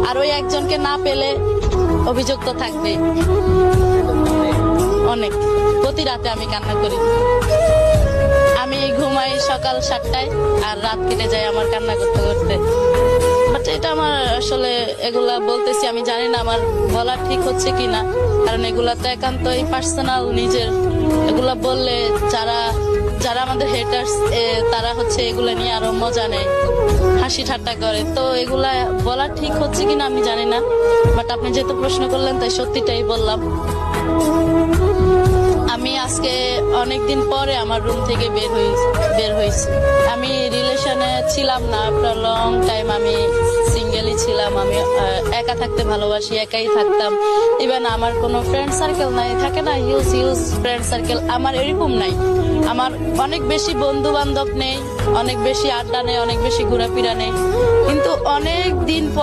আর ওই একজনকে না পেলে অভিযোগ তো থাকবে। অনেক, প্রতি রাতে আমি কান্না করি। আমি ঘুমাই সকাল 7টায় আর রাত কেটে যায় আমার কান্না করতে করতে। বাট এটা আমার আসলে এগুলা বলতেছি, আমি জানি না আমার বলা ঠিক হচ্ছে কিনা, কারণ এগুলা তো একান্তই পার্সোনাল নিজের। এগুলা বললে যারা যারা আমাদের হেটার্স তারা হচ্ছে এগুলা নিয়ে আরো মজা নেয়, হাসি ঠাট্টা করে। তো এগুলা বলা ঠিক হচ্ছে কিনা আমি জানি না, বাট আপনি যেহেতু প্রশ্ন করলেন তাই সত্যিটাই বললাম। আমি আজকে অনেকদিন পরে আমার রুম থেকে বের হয়েছি। আমি রিলেশনে ছিলাম না, আফটার লং টাইম আমি সিঙ্গেলই ছিলাম। আমি একা থাকতে ভালোবাসি, একাই থাকতাম। ইভেন আমার কোনো ফ্রেন্ড সার্কেল নাই, থাকে না হিউজ ফ্রেন্ড সার্কেল, আমার এরকম নাই। আমার অনেক বেশি বন্ধু বান্ধব নেই, অনেক বেশি আড্ডা নেই, অনেক বেশি ঘোরাফেরা নেই। কিন্তু অনেক দিন